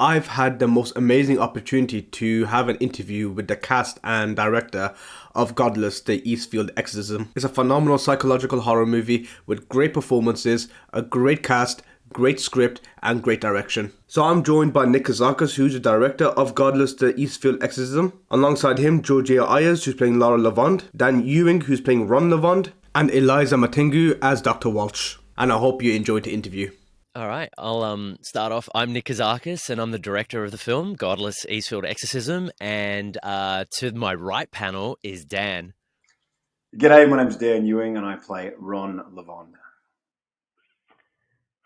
I've had the most amazing opportunity to have an interview with the cast and director of Godless, the Eastfield Exorcism. It's a phenomenal psychological horror movie with great performances, a great cast, great script, and great direction. So I'm joined by Nick Kazakis, who's the director of Godless, the Eastfield Exorcism. Alongside him, Georgia Ayers, who's playing Laura Lavond, Dan Ewing, who's playing Ron Lavond, and Eliza Matengu as Dr. Walsh. And I hope you enjoyed the interview. All right, I'll start off. I'm Nick Kazakis, and I'm the director of the film, Godless, Eastfield Exorcism. And to my right panel is Dan. G'day, my name's Dan Ewing, and I play Ron Lavond.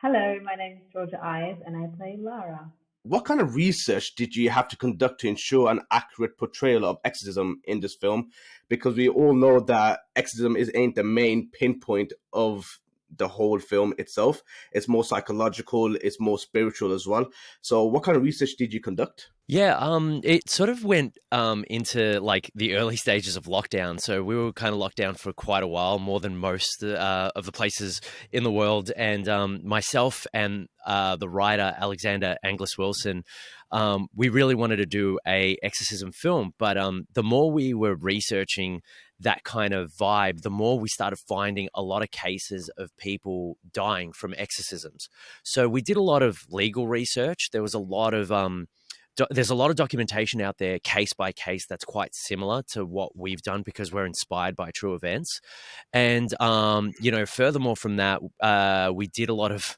Hello, my name is Georgia Ayers, and I play Lara. What kind of research did you have to conduct to ensure an accurate portrayal of exorcism in this film? Because we all know that exorcism ain't the main pinpoint of the whole film itself. It's more psychological, it's more spiritual as well. So what kind of research did you conduct? Yeah, it sort of went into like the early stages of lockdown. So we were kind of locked down for quite a while, more than most of the places in the world. And myself and the writer Alexander Anglis Wilson, we really wanted to do a exorcism film. But the more we were researching that kind of vibe, the more we started finding a lot of cases of people dying from exorcisms. So we did a lot of legal research. There was a lot of there's a lot of documentation out there, case by case, that's quite similar to what we've done because we're inspired by true events. And, furthermore from that, we did a lot of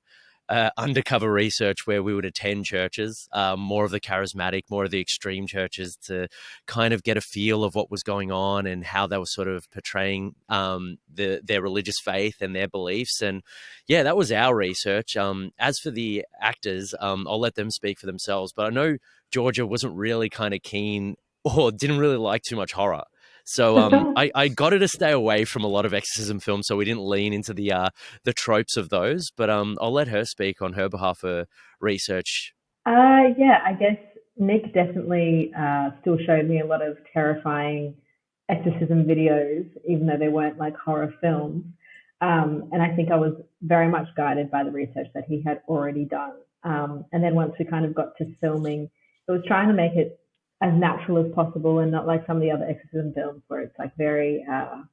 undercover research where we would attend churches, more of the charismatic, more of the extreme churches, to kind of get a feel of what was going on and how they were sort of portraying their religious faith and their beliefs. And yeah, that was our research. As for the actors, I'll let them speak for themselves, but I know Georgia wasn't really kind of keen or didn't really like too much horror. So I got her to stay away from a lot of exorcism films, so we didn't lean into the tropes of those. But I'll let her speak on her behalf for research. Yeah, I guess Nick definitely still showed me a lot of terrifying exorcism videos, even though they weren't like horror films. And I think I was very much guided by the research that he had already done. And then once we kind of got to filming, it was trying to make it as natural as possible and not like some of the other exorcism films where it's like very, don't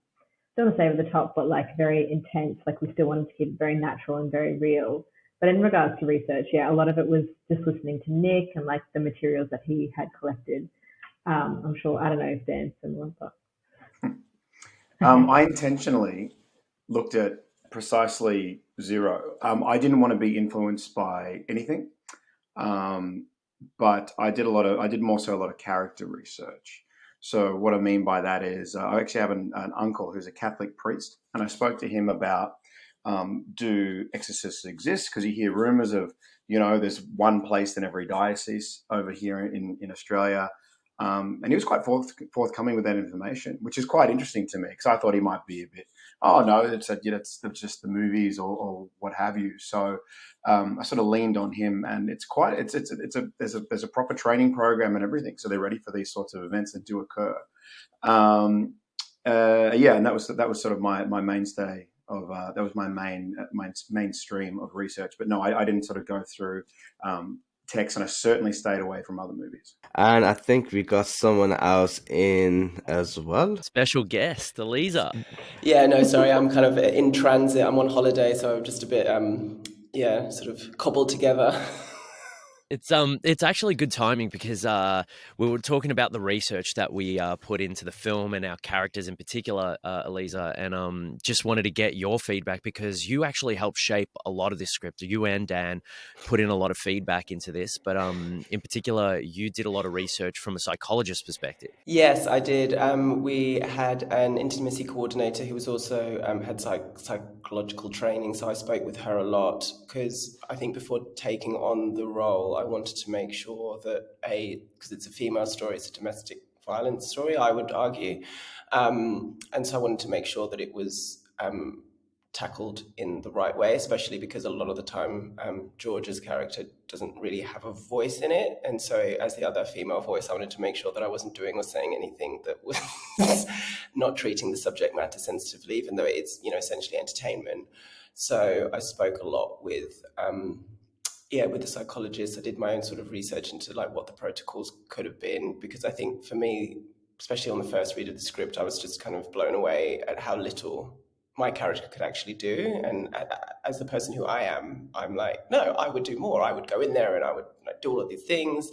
want to say over the top, but like very intense. Like we still wanted to keep it very natural and very real. But in regards to research, yeah, a lot of it was just listening to Nick and like the materials that he had collected. I'm sure, I don't know if Dan's similar, but. I intentionally looked at precisely zero. I didn't want to be influenced by anything. But I did more so a lot of character research. So what I mean by that is I actually have an uncle who's a Catholic priest, and I spoke to him about do exorcists exist? Because you hear rumors of, there's one place in every diocese over here in Australia. And he was quite forthcoming with that information, which is quite interesting to me because I thought he might be a bit, oh no, it's just the movies or what have you. So I sort of leaned on him, and there's a proper training program and everything, so they're ready for these sorts of events that do occur. And that was sort of my mainstay of that was my mainstream of research. But no, I didn't sort of go through text, and I certainly stayed away from other movies. And I think we got someone else in as well. Special guest, Eliza. Yeah, no, sorry, I'm kind of in transit. I'm on holiday, so I'm just a bit, sort of cobbled together. It's actually good timing because we were talking about the research that we put into the film and our characters in particular, Eliza, and just wanted to get your feedback because you actually helped shape a lot of this script. You and Dan put in a lot of feedback into this, but in particular, you did a lot of research from a psychologist's perspective. Yes, I did. We had an intimacy coordinator who was also had psychological training, so I spoke with her a lot because I think before taking on the role, I wanted to make sure that because it's a female story, it's a domestic violence story, I would argue. And so I wanted to make sure that it was tackled in the right way, especially because a lot of the time George's character doesn't really have a voice in it. And so as the other female voice, I wanted to make sure that I wasn't doing or saying anything that was not treating the subject matter sensitively, even though it's, essentially entertainment. So I spoke a lot with yeah, with the psychologist, I did my own sort of research into like what the protocols could have been, because I think for me, especially on the first read of the script, I was just kind of blown away at how little my character could actually do. And as the person who I am, I'm like, no, I would do more. I would go in there and I would like, do all of these things.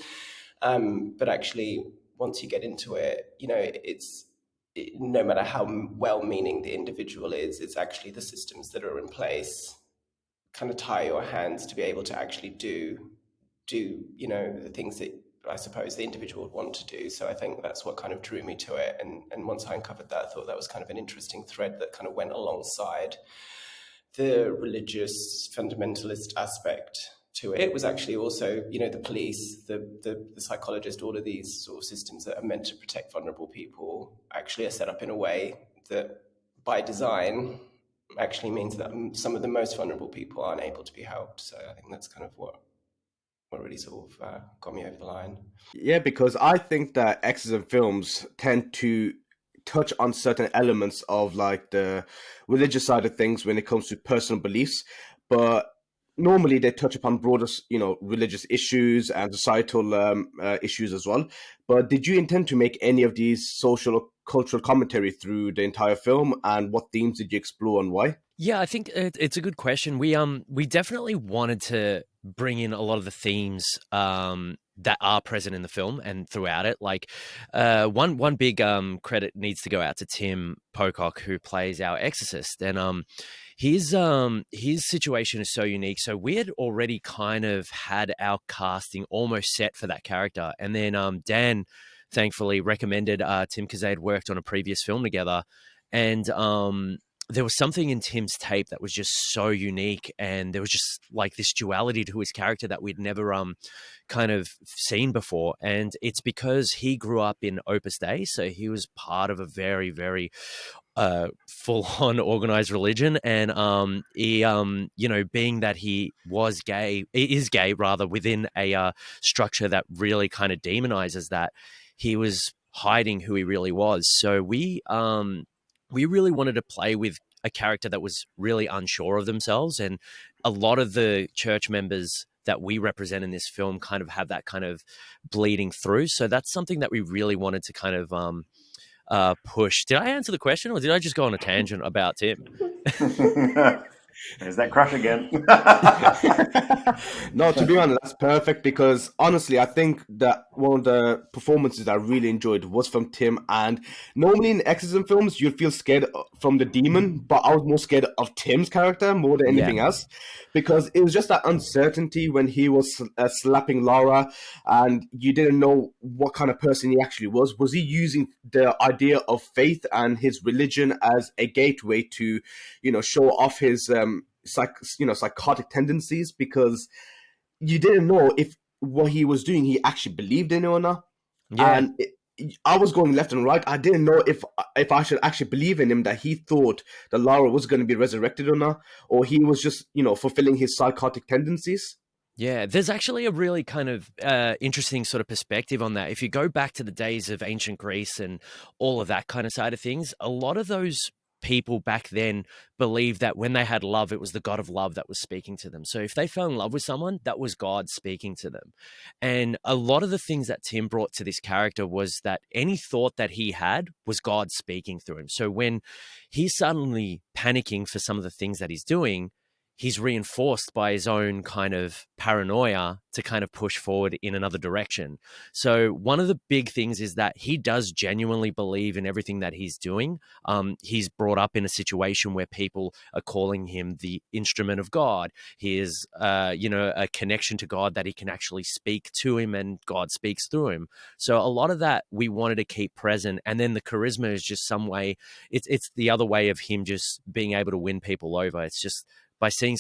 But actually, once you get into it, you know, no matter how well-meaning the individual is, it's actually the systems that are in place kind of tie your hands to be able to actually do you know, the things that I suppose the individual would want to do. So I think that's what kind of drew me to it. And once I uncovered that, I thought that was kind of an interesting thread that kind of went alongside the religious fundamentalist aspect to it. It was actually also, you know, the police, the psychologist, all of these sort of systems that are meant to protect vulnerable people actually are set up in a way that by design actually means that some of the most vulnerable people aren't able to be helped. So I think that's kind of what really sort of got me over the line. Yeah, because I think that exorcism films tend to touch on certain elements of like the religious side of things when it comes to personal beliefs, but normally they touch upon broader, you know, religious issues and societal issues as well. But did you intend to make any of these social or cultural commentary through the entire film, and what themes did you explore and why? Yeah, I think it's a good question. We definitely wanted to bring in a lot of the themes that are present in the film and throughout it. Like one big credit needs to go out to Tim Pocock, who plays our exorcist, and his situation is so unique. So we had already kind of had our casting almost set for that character, and then Dan thankfully recommended Tim because they had worked on a previous film together, and there was something in Tim's tape that was just so unique, and there was just like this duality to his character that we'd never kind of seen before. And it's because he grew up in Opus Dei, so he was part of a very, very full-on organized religion, and he you know, being that he is gay rather, within a structure that really kind of demonizes that, he was hiding who he really was. So we really wanted to play with a character that was really unsure of themselves. And a lot of the church members that we represent in this film kind of have that kind of bleeding through. So that's something that we really wanted to kind of push. Did I answer the question, or did I just go on a tangent about Tim? There's that crush again. No, to be honest, that's perfect, because honestly, I think that one of the performances I really enjoyed was from Tim. And normally in exorcism films, you'd feel scared from the demon, but I was more scared of Tim's character more than anything else, because it was just that uncertainty when he was slapping Laura, and you didn't know what kind of person he actually was. Was he using the idea of faith and his religion as a gateway to, you know, show off his psychotic tendencies? Because you didn't know if what he was doing he actually believed in it or not. Yeah. And I was going left and right. I didn't know if I should actually believe in him, that he thought that Lara was going to be resurrected or not, or he was just, you know, fulfilling his psychotic tendencies. Yeah, there's actually a really kind of interesting sort of perspective on that. If you go back to the days of ancient Greece and all of that kind of side of things, a lot of those people back then believed that when they had love, it was the God of love that was speaking to them. So if they fell in love with someone, that was God speaking to them. And a lot of the things that Tim brought to this character was that any thought that he had was God speaking through him. So when he's suddenly panicking for some of the things that he's doing, he's reinforced by his own kind of paranoia to kind of push forward in another direction. So one of the big things is that he does genuinely believe in everything that he's doing. He's brought up in a situation where people are calling him the instrument of God. He is, a connection to God, that he can actually speak to him and God speaks through him. So a lot of that we wanted to keep present. And then the charisma is just some way, it's the other way of him just being able to win people over. It's just by seeing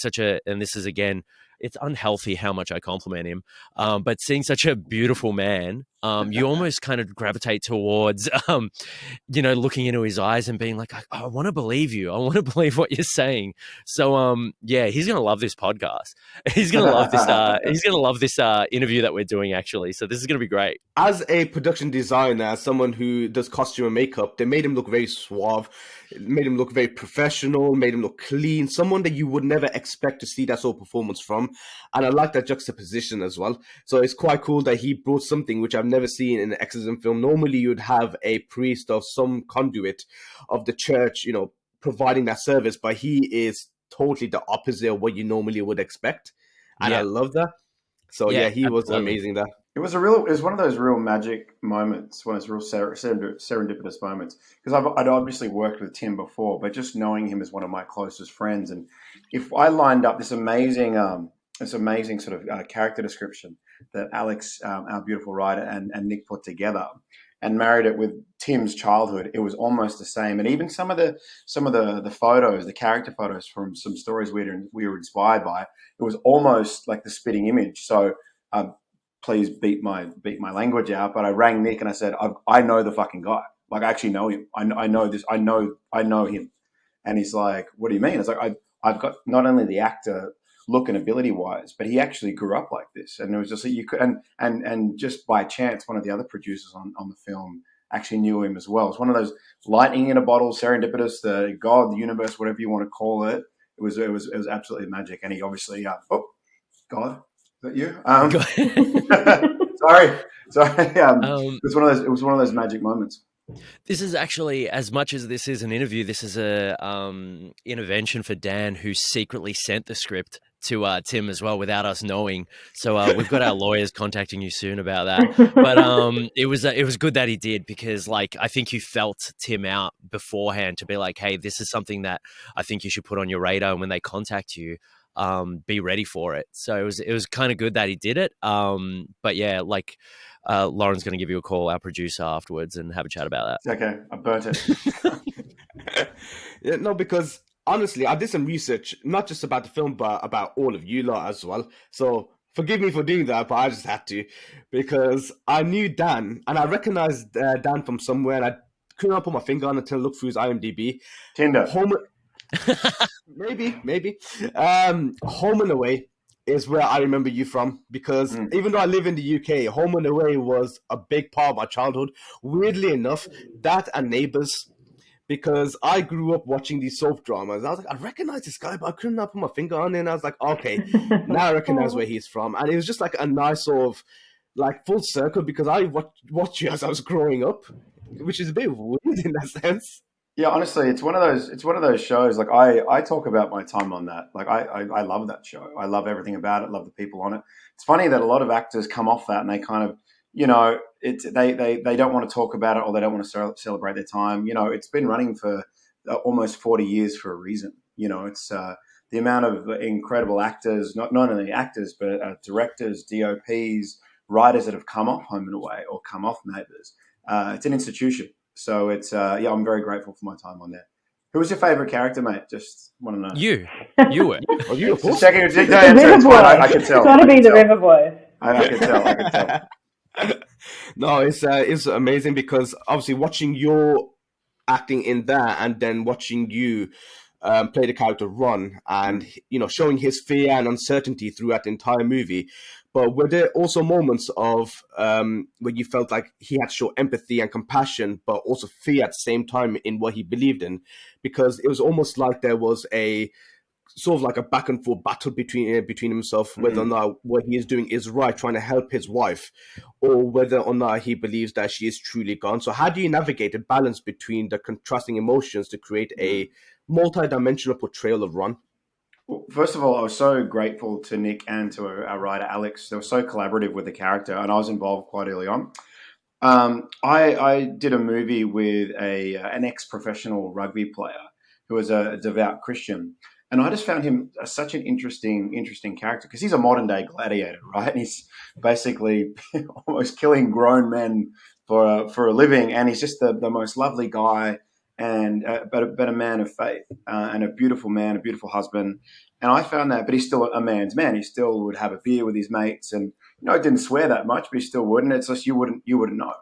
and this is again, it's unhealthy how much I compliment him, but seeing such a beautiful man you almost kind of gravitate towards, looking into his eyes and being like, I want to believe you. I want to believe what you're saying. So, yeah, he's going to love this podcast. He's going to love this. He's going to love this interview that we're doing, actually. So this is going to be great. As a production designer, as someone who does costume and makeup, they made him look very suave, made him look very professional, made him look clean, someone that you would never expect to see that sort of performance from. And I like that juxtaposition as well. So it's quite cool that he brought something which I've never seen in an exorcism film. Normally you'd have a priest or some conduit of the church, providing that service, but he is totally the opposite of what you normally would expect. And I love that. So yeah, he was amazing there. It was one of those real magic moments, one of those real serendipitous moments. Because I'd obviously worked with Tim before, but just knowing him as one of my closest friends, and if I lined up this amazing sort of character description that Alex, our beautiful writer, and Nick put together, and married it with Tim's childhood, it was almost the same. And even some of the photos, the character photos from some stories we were inspired by, it was almost like the spitting image. So. Please beat my language out, but I rang Nick and I said, I know the fucking guy. Like, I actually know him. I know this. I know him. And he's like, what do you mean? I was like, I've got not only the actor look and ability wise, but he actually grew up like this. And it was just that you could, and just by chance, one of the other producers on the film actually knew him as well. It's one of those lightning in a bottle, serendipitous, the God, the universe, whatever you want to call it. It was absolutely magic. And he obviously, God. Is that you? Sorry. It was one of those magic moments. This is actually, as much as this is an interview, this is a intervention for Dan, who secretly sent the script to Tim as well without us knowing. So we've got our lawyers contacting you soon about that. But it was good that he did, because I think you felt Tim out beforehand to be like, hey, this is something that I think you should put on your radar, and when they contact you, be ready for it. So it was kind of good that he did it. But yeah, Lauren's going to give you a call, our producer, afterwards, and have a chat about that. Okay, I burnt it. Yeah, no, because honestly, I did some research, not just about the film, but about all of you lot as well. So forgive me for doing that, but I just had to, because I knew Dan, and I recognized Dan from somewhere, and I couldn't put my finger on it until I looked through his IMDb. Tinder. Maybe. Home and Away is where I remember you from, because even though I live in the UK, Home and Away was a big part of my childhood. Weirdly enough, that and Neighbours, because I grew up watching these soap dramas. I was like, I recognize this guy, but I couldn't put my finger on it. And I was like, okay, now I recognize where he's from. And it was just like a nice sort of full circle, because I watched you as I was growing up, which is a bit weird in that sense. Yeah, honestly, it's one of those shows. Like I talk about my time on that. Like I love that show. I love everything about it. Love the people on it. It's funny that a lot of actors come off that and they kind of, they don't want to talk about it, or they don't want to celebrate their time. It's been running for almost 40 years for a reason. It's the amount of incredible actors, not only actors, but directors, DOPs, writers that have come off Home and Away or come off Neighbours. It's an institution. So it's, I'm very grateful for my time on there. Who was your favorite character, mate? Just want to know. You were. Oh, you were. Just checking. I can tell. It's got to be the River Boy. I can tell. No, it's amazing, because obviously watching your acting in that, and then watching you play the character Ron, and showing his fear and uncertainty throughout the entire movie. But were there also moments of where you felt like he had to show empathy and compassion, but also fear at the same time in what he believed in? Because it was almost like there was a sort of like a back and forth battle between himself, whether or not what he is doing is right, trying to help his wife, or whether or not he believes that she is truly gone. So how do you navigate a balance between the contrasting emotions to create a multi-dimensional portrayal of Ron? Well, first of all, I was so grateful to Nick and to our writer, Alex. They were so collaborative with the character, and I was involved quite early on. I did a movie with an ex-professional rugby player who was a devout Christian. And I just found him such an interesting character, because he's a modern-day gladiator, right? And he's basically almost killing grown men for a living, and he's just the most lovely guy, and but a man of faith, and a beautiful man, a beautiful husband. And I found that, but he's still a man's man. He still would have a beer with his mates, and didn't swear that much, but he still would, and it's just you wouldn't know.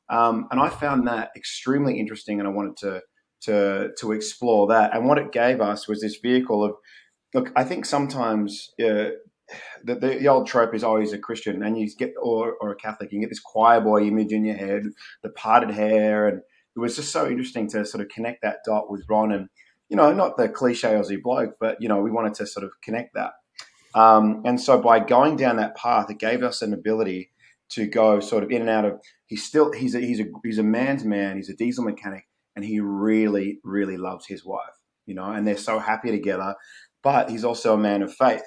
And I found that extremely interesting, and I wanted to explore that. And what it gave us was this vehicle of, look, I think sometimes the old trope is always a Christian, and you get or a Catholic, you get this choir boy image in your head, the parted hair, and it was just so interesting to sort of connect that dot with Ron, and not the cliche Aussie bloke, but we wanted to sort of connect that. And so by going down that path, it gave us an ability to go sort of in and out of. He's a man's man. He's a diesel mechanic, and he really, really loves his wife. And they're so happy together. But he's also a man of faith.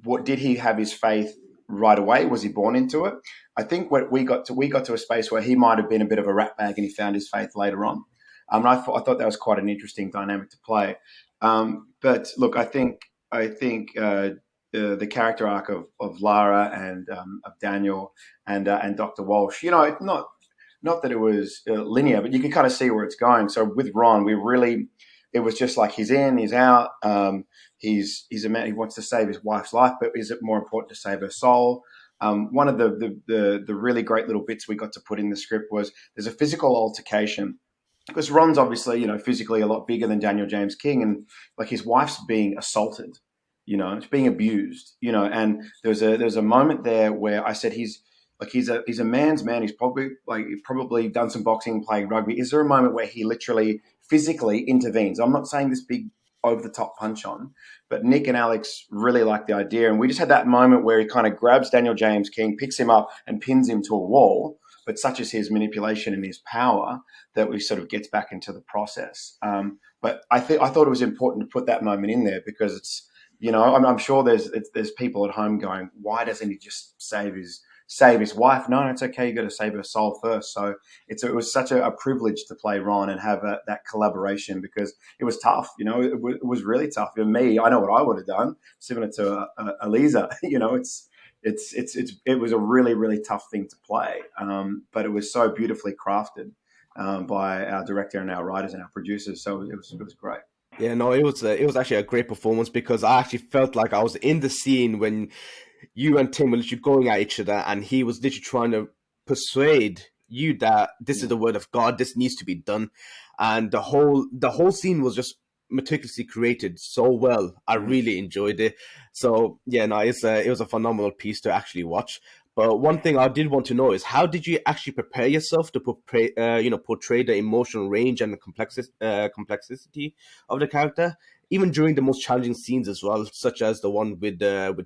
What did he have his faith right away? Was he born into it? I think what we got to a space where he might have been a bit of a rat bag, and he found his faith later on. And I thought that was quite an interesting dynamic to play. But look, I think the character arc of Lara and of Daniel and Dr. Walsh, not that it was linear, but you can kind of see where it's going. So with Ron, it was just like he's in, he's out. He's a man. He wants to save his wife's life, but is it more important to save her soul? One of the really great little bits we got to put in the script was there's a physical altercation, because Ron's obviously physically a lot bigger than Daniel James King, and like his wife's being assaulted, it's being abused, and there's a moment there where I said he's a man's man. He's probably done some boxing, playing rugby. Is there a moment where he literally physically intervenes? I'm not saying this big over the top punch on, but Nick and Alex really liked the idea, and we just had that moment where he kind of grabs Daniel James King, picks him up, and pins him to a wall. But such is his manipulation and his power that we sort of gets back into the process. But I thought it was important to put that moment in there because it's. I'm sure there's people at home going, why doesn't he just save his wife? No, it's okay. You got to save her soul first. So it was such a privilege to play Ron and have that collaboration, because it was tough. It was really tough. For me, I know what I would have done, similar to Eliza. It was a really, really tough thing to play. But it was so beautifully crafted by our director and our writers and our producers. So it was great. Yeah, no, it was actually a great performance, because I actually felt like I was in the scene when you and Tim were literally going at each other, and he was literally trying to persuade you that this is the word of God, this needs to be done, and the whole scene was just meticulously created so well. I really enjoyed it. So yeah, no, it was a phenomenal piece to actually watch. But one thing I did want to know is, how did you actually prepare yourself to portray the emotional range and the complexity of the character, even during the most challenging scenes as well, such as the one with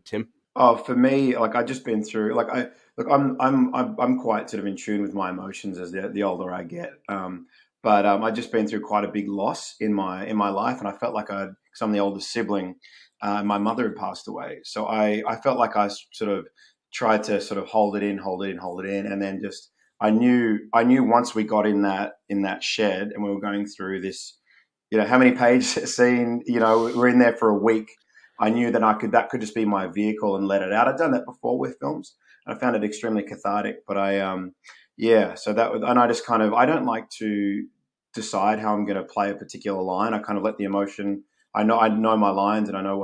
Tim? Oh, for me, like I just been through, I'm quite sort of in tune with my emotions as the older I get. But I've just been through quite a big loss in my life, and I felt like because I'm the oldest sibling, my mother had passed away, so I felt like I sort of tried to sort of hold it in, and then just I knew once we got in that shed and we were going through this, how many page scene, we're in there for a week. I knew that could just be my vehicle and let it out. I've done that before with films, and I found it extremely cathartic. But so that was, and I just kind of, I don't like to decide how I'm going to play a particular line. I kind of let the emotion. I know my lines, and I know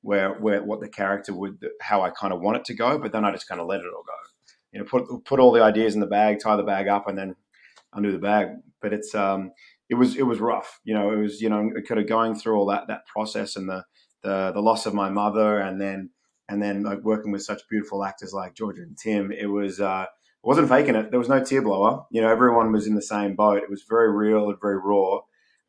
what the character how I kind of want it to go. But then I just kind of let it all go. Put all the ideas in the bag, tie the bag up, and then undo the bag. But it was rough. It was kind of going through all that process, and the loss of my mother, and then like working with such beautiful actors like Georgia and Tim. It wasn't faking it. There was no tear blower. Everyone was in the same boat. It was very real and very raw.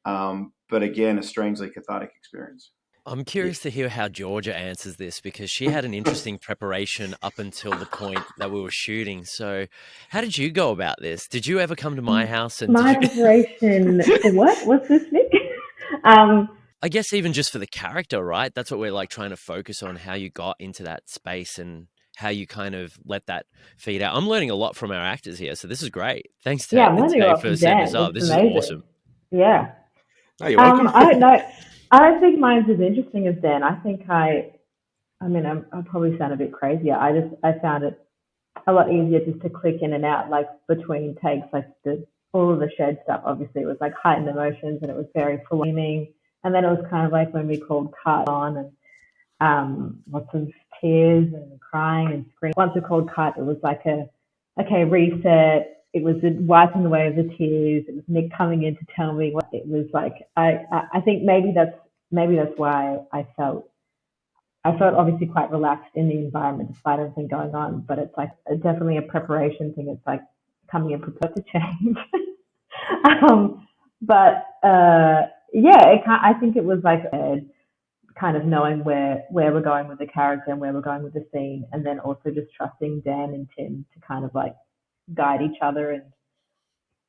But again, a strangely cathartic experience. I'm curious to hear how Georgia answers this, because she had an interesting preparation up until the point that we were shooting. So how did you go about this? Did you ever come to my house? And my preparation for what? What's this, Nick? I guess even just for the character, right? That's what we're like trying to focus on, how you got into that space and how you kind of let that feed out. I'm learning a lot from our actors here, so this is great. Thanks to I'm learning a lot for from setting Dan. this up. It's This amazing. is awesome. Yeah. Oh, you're welcome. I don't know. I don't think mine's as interesting as Dan. I think I probably sound a bit crazier. I found it a lot easier just to click in and out, like between takes, like all of the shed stuff. Obviously, it was like heightened emotions, and it was very flaming. And then it was kind of like when we called cut on, lots of tears and crying and screaming. Once a cold cut, it was like okay, reset. It was the wiping away of the tears. It was Nick coming in to tell me what it was like. I think maybe that's why I felt obviously quite relaxed in the environment despite everything going on. But it's like definitely a preparation thing. It's like coming in prepared to change. But yeah, I think it was like kind of knowing where we're going with the character and where we're going with the scene, and then also just trusting Dan and Tim to kind of like guide each other. And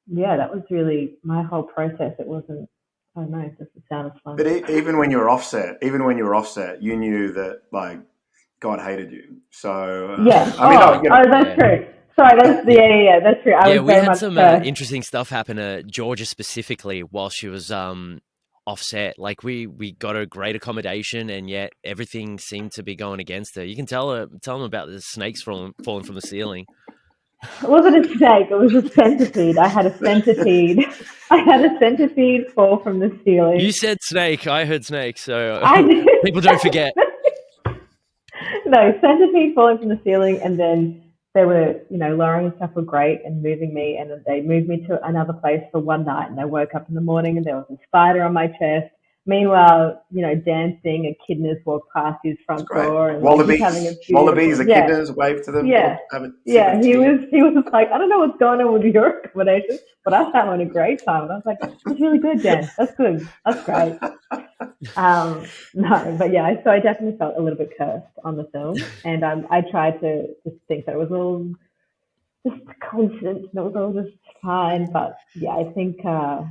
yeah, that was really my whole process. It wasn't, I don't know, it just sounded fun. But even when you were offset, you knew that like God hated you. So yeah, that's true. Sorry, that's true. We had some interesting stuff happen to Georgia specifically while she was offset. Like we got a great accommodation, and yet everything seemed to be going against her. You can tell them about the snakes falling from the ceiling. It wasn't a snake. It was a centipede. I had a centipede fall from the ceiling. You said snake. I heard snake. So I people don't forget. No, centipede falling from the ceiling, and then they were, lowering and stuff were great and moving me, and they moved me to another place for one night, and I woke up in the morning and there was a spider on my chest. Meanwhile, dancing, echidnas walked past his front door, and wallabies, echidnas, wave to them. Yeah, he was like, I don't know what's going on with your accommodation, but I was having a great time. And I was like, that's really good, Dan. That's good. That's great. No, but yeah, so I definitely felt a little bit cursed on the film, and I tried to just think that it was all just coincidence and it was all just fine. But yeah, I think a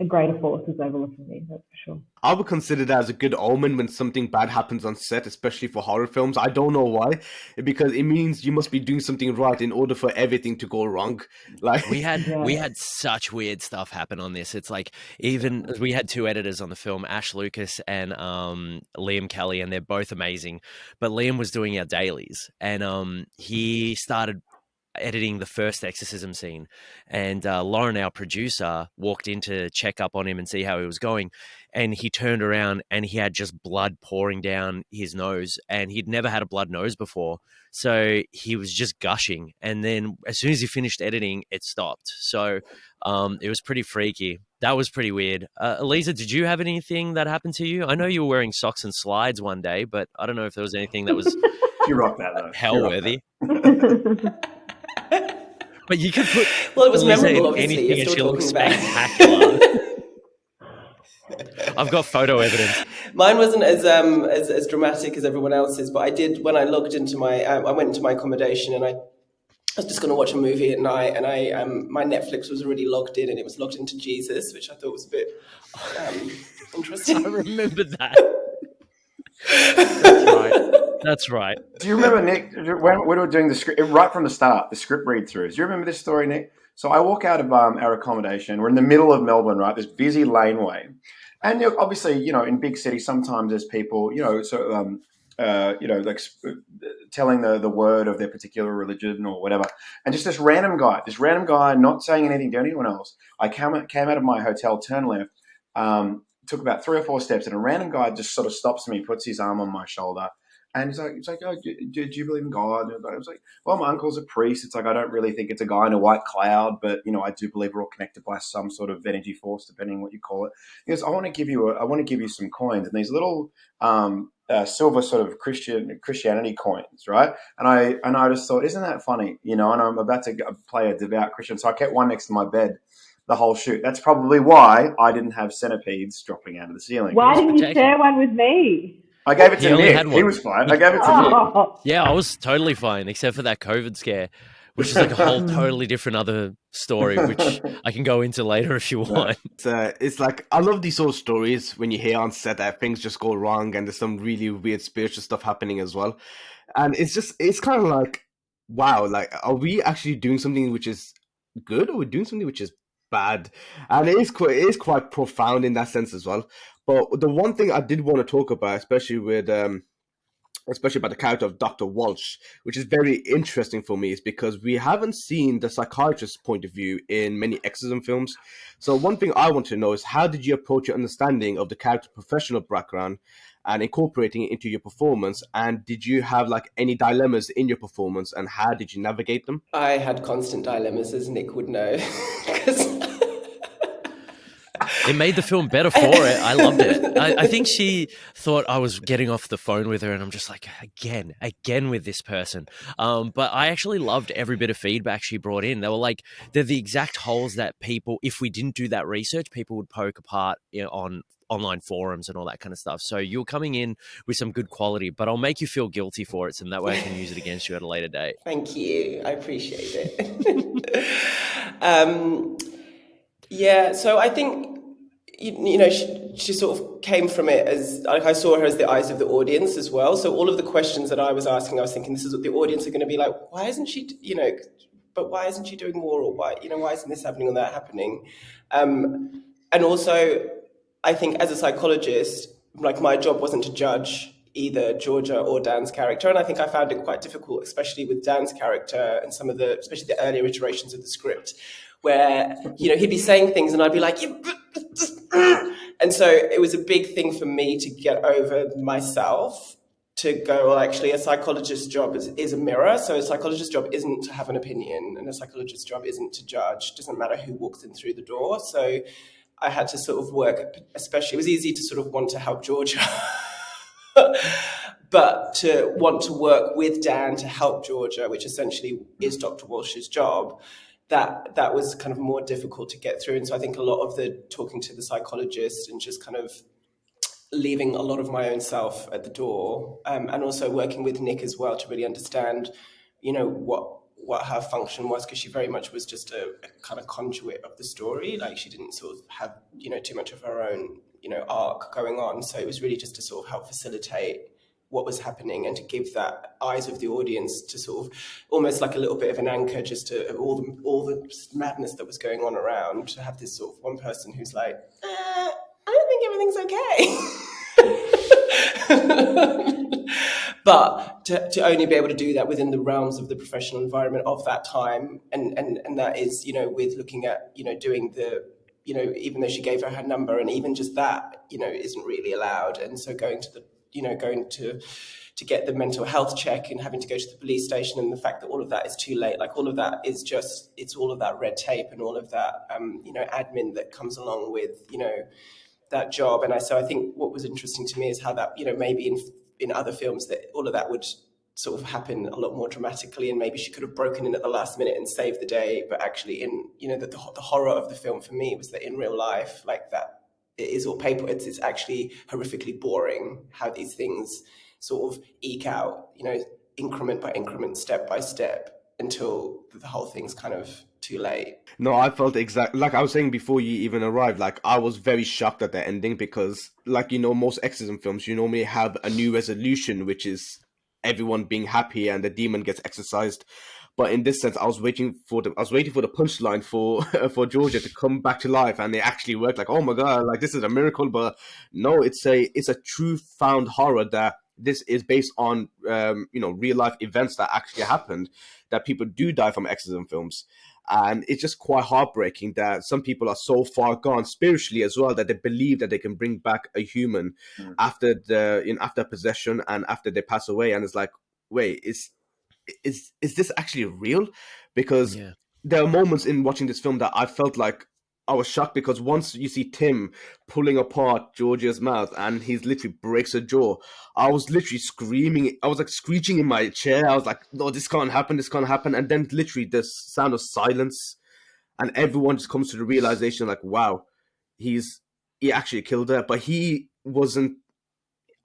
greater force is overlooking me, that's for sure. I would consider that as a good omen when something bad happens on set, especially for horror films. I don't know why, because it means you must be doing something right in order for everything to go wrong. Like we had such weird stuff happen on this. It's like even we had two editors on the film, Ash Lucas and Liam Kelly, and they're both amazing. But Liam was doing our dailies, and he started editing the first exorcism scene, and Lauren, our producer, walked in to check up on him and see how he was going, and he turned around and he had just blood pouring down his nose, and he'd never had a blood nose before, so he was just gushing, and then as soon as he finished editing, it stopped. So it was pretty freaky. That was pretty weird. Eliza, did you have anything that happened to you? I know you were wearing socks and slides one day, but I don't know if there was anything that was you rock that though. hell-worthy. But you could put it was memorable, obviously. Anything and she looks spectacular. I've got photo evidence. Mine wasn't as dramatic as everyone else's, but I did when I logged into my I went into my accommodation, and I was just going to watch a movie at night, and my Netflix was already logged in, and it was logged into Jesus, which I thought was a bit interesting. I remember that. That's right. That's right. Do you remember, Nick, when we were doing the script, right from the start, the script read-throughs? Do you remember this story, Nick? So I walk out of our accommodation. We're in the middle of Melbourne, right? This busy laneway. And obviously, in big cities, sometimes there's people, like telling the word of their particular religion or whatever. And just this random guy, not saying anything to anyone else. I came out of my hotel, turned left, took about 3 or 4 steps, and a random guy just sort of stops me, puts his arm on my shoulder. And he's like, oh, do you believe in God? And I was like, well, my uncle's a priest. It's like, I don't really think it's a guy in a white cloud, but, I do believe we're all connected by some sort of energy force, depending on what you call it. He goes, I want to give you some coins, and these little silver sort of Christianity coins, right? And I just thought, isn't that funny? And I'm about to play a devout Christian, so I kept one next to my bed the whole shoot. That's probably why I didn't have centipedes dropping out of the ceiling. Why didn't you share one with me? I gave it to Nick. He was fine. I gave it to Nick. Yeah, I was totally fine, except for that COVID scare, which is like a whole totally different other story, which I can go into later if you want. It's like, I love these sort of stories when you hear on set that things just go wrong and there's some really weird spiritual stuff happening as well. And it's kind of like, wow, like, are we actually doing something which is good, or are we doing something which is bad? And it is quite profound in that sense as well. But the one thing I did want to talk about, especially with especially about the character of Dr. Walsh, which is very interesting for me, is because we haven't seen the psychiatrist's point of view in many exorcism films. So one thing I want to know is, how did you approach your understanding of the character's professional background and incorporating it into your performance? And did you have like any dilemmas in your performance, and how did you navigate them? I had constant dilemmas, as Nick would know, because It made the film better for it. I loved it. I think she thought I was getting off the phone with her, and I'm just like, again with this person. But I actually loved every bit of feedback she brought in. They were like, they're the exact holes that people, if we didn't do that research, people would poke apart, you know, on online forums and all that kind of stuff. So you're coming in with some good quality, but I'll make you feel guilty for it, so that way I can use it against you at a later date. Thank you. I appreciate it. Yeah, so I think, you know, she sort of came from it as, like, I saw her as the eyes of the audience as well. So all of the questions that I was asking, I was thinking, this is what the audience are going to be like. Why isn't she, you know, but why isn't she doing more? Or why, you know, why isn't this happening or that happening? And also, I think as a psychologist, like, my job wasn't to judge either Georgia or Dan's character. And I think I found it quite difficult, especially with Dan's character and some of the, especially the earlier iterations of the script, where, you know, he'd be saying things and I'd be like, and so it was a big thing for me to get over myself, to go, well, actually, a psychologist's job is a mirror. So a psychologist's job isn't to have an opinion, and a psychologist's job isn't to judge. It doesn't matter who walks in through the door. So I had to sort of work, especially, it was easy to sort of want to help Georgia, but to want to work with Dan to help Georgia, which essentially is Dr. Walsh's job, that was kind of more difficult to get through. And so I think a lot of the talking to the psychologist and just kind of leaving a lot of my own self at the door, and also working with Nick as well to really understand, you know, what her function was, because she very much was just a kind of conduit of the story. Like, she didn't sort of have, you know, too much of her own, you know, arc going on. So it was really just to sort of help facilitate what was happening and to give that eyes of the audience to sort of almost like a little bit of an anchor, just to all the madness that was going on around, to have this sort of one person who's like, I don't think everything's okay. But to only be able to do that within the realms of the professional environment of that time, and that is, you know, with looking at, you know, doing the, you know, even though she gave her number, and even just that, you know, isn't really allowed. And so going to get the mental health check and having to go to the police station, and the fact that all of that is too late, like, all of that is just, it's all of that red tape and all of that, you know, admin that comes along with, you know, that job. And so I think what was interesting to me is how that, you know, maybe in other films that all of that would sort of happen a lot more dramatically, and maybe she could have broken in at the last minute and saved the day. But actually, in, you know, the horror of the film for me was that in real life, like, that it is all paper. It's actually horrifically boring how these things sort of eke out, you know, increment by increment, step by step, until the whole thing's kind of too late. No, I felt exactly like I was saying before you even arrived. Like, I was very shocked at the ending, because, like, you know, most exorcism films, you normally have a new resolution, which is everyone being happy and the demon gets exorcised. But in this sense, I was waiting for the punchline for for Georgia to come back to life, and it actually worked. Like, oh my god, like, this is a miracle. But no, it's a true found horror that this is based on you know, real life events that actually happened, that people do die from exorcism films. And it's just quite heartbreaking that some people are so far gone spiritually as well, that they believe that they can bring back a human after after possession and after they pass away. And it's like, wait, is this actually real? Because there are moments in watching this film that I felt like I was shocked, because once you see Tim pulling apart Georgia's mouth and he's literally breaks her jaw, I was literally screaming. I was like screeching in my chair. I was like, no, this can't happen. This can't happen. And then literally the sound of silence, and everyone just comes to the realization, like, wow, he actually killed her. But he wasn't,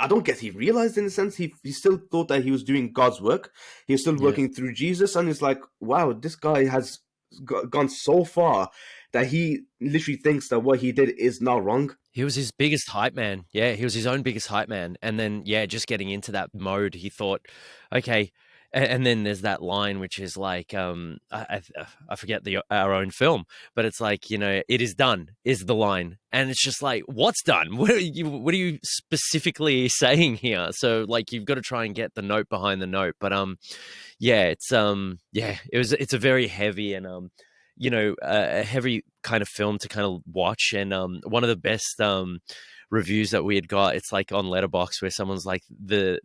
I don't guess he realized, in a sense, he still thought that he was doing God's work. He was still working through Jesus. And it's like, wow, this guy has gone so far that he literally thinks that what he did is not wrong. He was his biggest hype man. Yeah, he was his own biggest hype man. And then, just getting into that mode, he thought, okay, And then there's that line which is like, I forget our own film, but it's like, it is done is the line, and it's just like, what's done? What are you specifically saying here? So like, you've got to try and get the note behind the note. But yeah, it's a very heavy and a heavy kind of film to kind of watch. And one of the best reviews that we had got, it's like on Letterboxd, where someone's like, the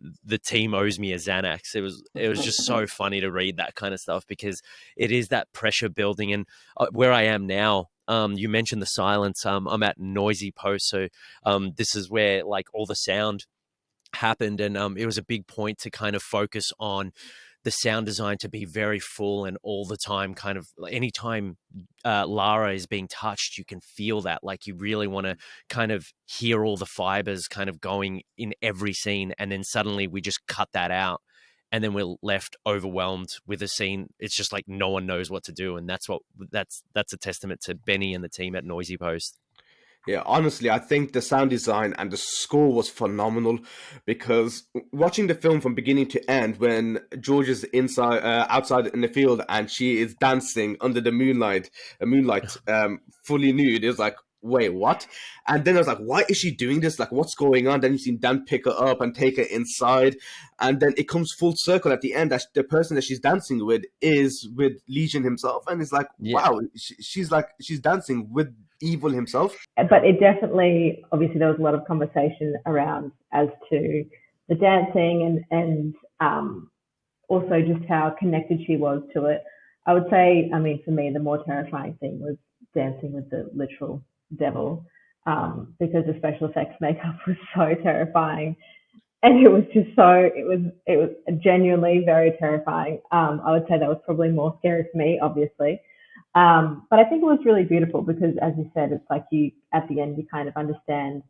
team owes me a Xanax. It was just so funny to read that kind of stuff, because it is that pressure building. And where I am now, you mentioned the silence. I'm at Noisy Post, so this is where like all the sound happened, and it was a big point to kind of focus on the sound design to be very full and all the time. Kind of anytime Lara is being touched, you can feel that, like, you really want to kind of hear all the fibers kind of going in every scene, and then suddenly we just cut that out, and then we're left overwhelmed with a scene. It's just like no one knows what to do, and that's a testament to Benny and the team at Noisy Post. Yeah, honestly, I think the sound design and the score was phenomenal, because watching the film from beginning to end, when George is outside in the field, and she is dancing under the moonlight, fully nude, it was like, wait, what? And then I was like, why is she doing this? Like, what's going on? Then you see Dan pick her up and take her inside, and then it comes full circle at the end that the person that she's dancing with is with Legion himself, and it's like, Yeah. wow, she's dancing with Evil himself. But it definitely, obviously, there was a lot of conversation around as to the dancing and also just how connected she was to it. I would say, I mean, for me, the more terrifying thing was dancing with the literal devil, because the special effects makeup was so terrifying, and it was genuinely very terrifying. I would say that was probably more scary for me, obviously. But I think it was really beautiful because, as you said, it's like at the end, you kind of understand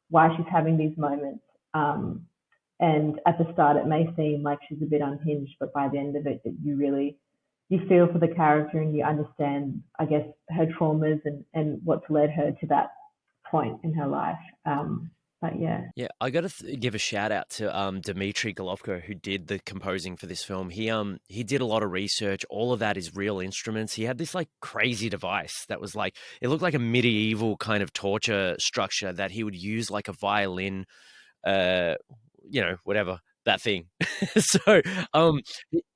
why she's having these moments. And at the start, it may seem like she's a bit unhinged, but by the end of it, you feel for the character, and you understand, I guess, her traumas and what's led her to that point in her life. But yeah. Yeah, I got to give a shout out to Dmitry Golovko, who did the composing for this film. He did a lot of research. All of that is real instruments. He had this like crazy device that was like, it looked like a medieval kind of torture structure that he would use like a violin, whatever that thing. So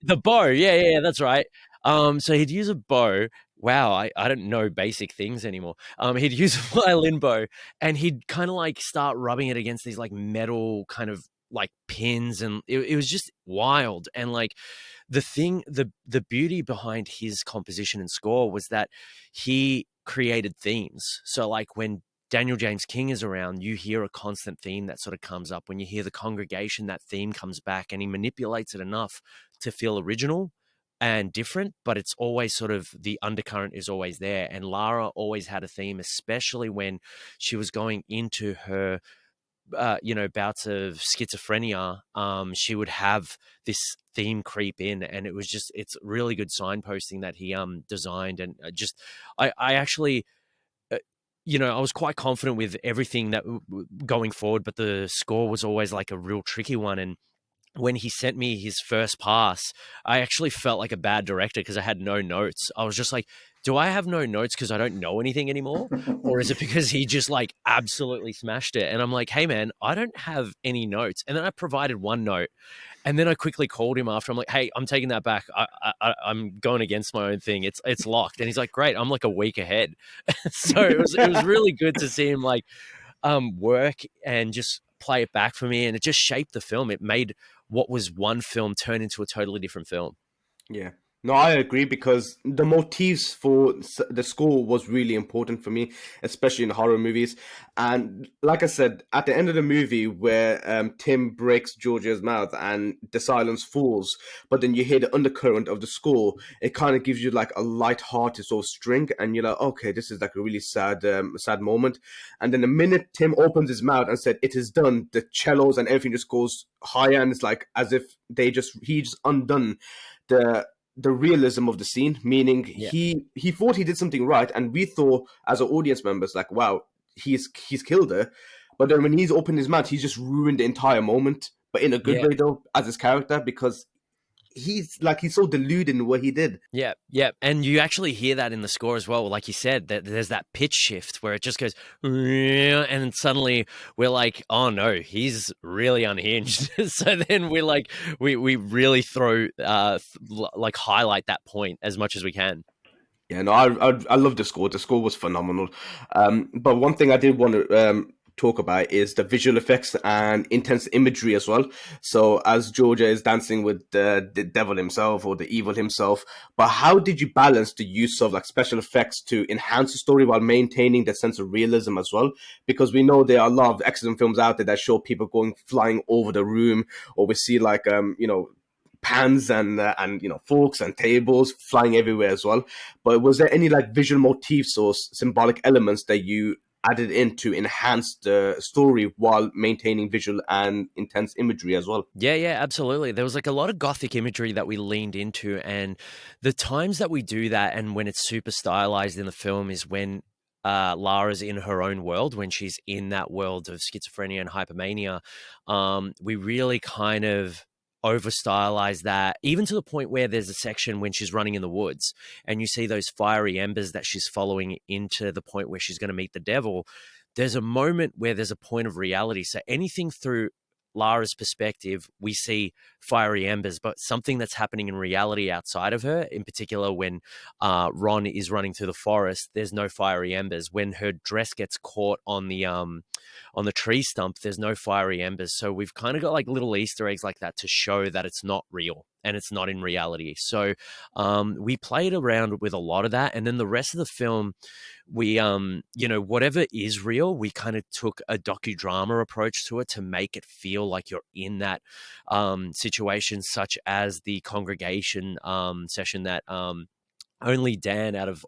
the bow, yeah, that's right. So he'd use a bow. Wow, I don't know basic things anymore. He'd use a violin bow, and he'd kind of like start rubbing it against these like metal kind of like pins, and it was just wild. And like the beauty behind his composition and score was that he created themes. So like when Daniel James King is around, you hear a constant theme that sort of comes up. When you hear The Congregation, that theme comes back, and he manipulates it enough to feel original and different, but it's always sort of, the undercurrent is always there. And Lara always had a theme, especially when she was going into her, bouts of schizophrenia. She would have this theme creep in, and it's really good signposting that he designed. And I actually, I was quite confident with everything that going forward, but the score was always like a real tricky one. And when he sent me his first pass, I actually felt like a bad director because I had no notes. I was just like, do I have no notes because I don't know anything anymore? Or is it because he just like absolutely smashed it? And I'm like, hey man, I don't have any notes. And then I provided one note, and then I quickly called him after. I'm like, hey, I'm taking that back. I'm going against my own thing. It's locked. And he's like, great. I'm like a week ahead. So it was really good to see him like work and just play it back for me. And it just shaped the film. It made what was one film turn into a totally different film. Yeah. No, I agree, because the motifs for the score was really important for me, especially in horror movies. And like I said, at the end of the movie where Tim breaks Georgia's mouth and the silence falls, but then you hear the undercurrent of the score, it kind of gives you like a light-hearted sort of string, and you're like, okay, this is like a really sad moment. And then the minute Tim opens his mouth and said, it is done, the cellos and everything just goes higher, and it's like as if he just undone the realism of the scene, meaning he thought he did something right, and we thought as an audience members like, wow, he's killed her. But then when he's opened his mouth, he's just ruined the entire moment, but in a good way though, as his character, because he's so deluded in what he did. Yeah, yeah, and you actually hear that in the score as well. Like you said, that there's that pitch shift where it just goes, and suddenly we're like, "Oh no, he's really unhinged." So then we're like, we really throw like highlight that point as much as we can. Yeah, no, I love the score. The score was phenomenal. But one thing I did want to talk about is the visual effects and intense imagery as well. So as Georgia is dancing with the devil himself or the evil himself, but how did you balance the use of like special effects to enhance the story while maintaining the sense of realism as well? Because we know there are a lot of exorcism films out there that show people going flying over the room, or we see like pans and forks and tables flying everywhere as well. But was there any like visual motifs or symbolic elements that you added in to enhance the story while maintaining visual and intense imagery as well? Yeah, absolutely. There was like a lot of gothic imagery that we leaned into, and the times that we do that and when it's super stylized in the film is when Lara's in her own world, when she's in that world of schizophrenia and hypomania. We really kind of over stylize that, even to the point where there's a section when she's running in the woods and you see those fiery embers that she's following into the point where she's going to meet the devil. There's a moment where there's a point of reality. So anything through Lara's perspective, we see fiery embers, but something that's happening in reality outside of her, in particular when Ron is running through the forest, there's no fiery embers. When her dress gets caught on the tree stump, there's no fiery embers. So we've kind of got like little Easter eggs like that to show that it's not real and it's not in reality. So we played around with a lot of that. And then the rest of the film, we whatever is real, we kind of took a docudrama approach to it to make it feel like you're in that situation, such as the congregation session that only Dan out of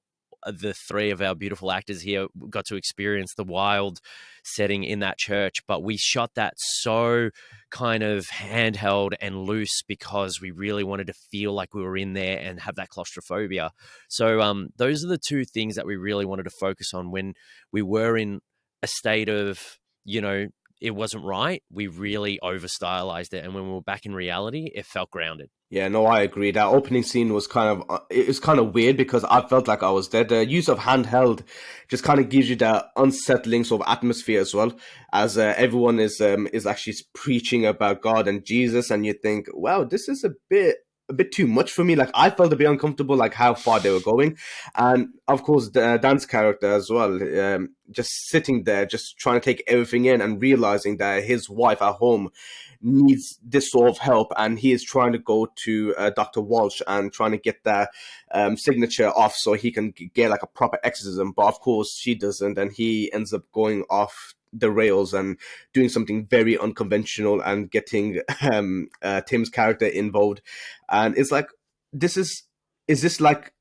the three of our beautiful actors here got to experience the wild setting in that church. But we shot that so kind of handheld and loose because we really wanted to feel like we were in there and have that claustrophobia. So those are the two things that we really wanted to focus on when we were in a state of, it wasn't right. We really over stylized it. And when we were back in reality, it felt grounded. Yeah, no, I agree. That opening scene was it was kind of weird because I felt like I was there. The use of handheld just kind of gives you that unsettling sort of atmosphere as well, as everyone is actually preaching about God and Jesus, and you think, wow, this is a bit too much for me. Like I felt a bit uncomfortable, like how far they were going, and of course the Dan's character as well, just sitting there, just trying to take everything in and realizing that his wife at home needs this sort of help, and he is trying to go to Dr. Walsh and trying to get that signature off so he can get like a proper exorcism. But of course she doesn't, and he ends up going off the rails and doing something very unconventional and getting Tim's character involved. And it's like, is this like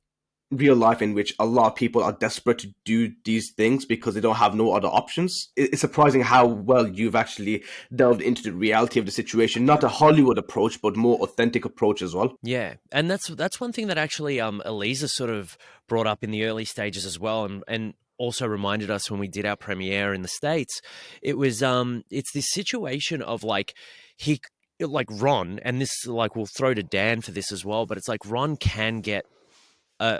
real life in which a lot of people are desperate to do these things because they don't have no other options? It's surprising how well you've actually delved into the reality of the situation, not a Hollywood approach, but more authentic approach as well. Yeah, and that's one thing that actually Eliza sort of brought up in the early stages as well, and also reminded us when we did our premiere in the States. It was it's this situation of like Ron, and this like we'll throw to Dan for this as well, but it's like Ron can get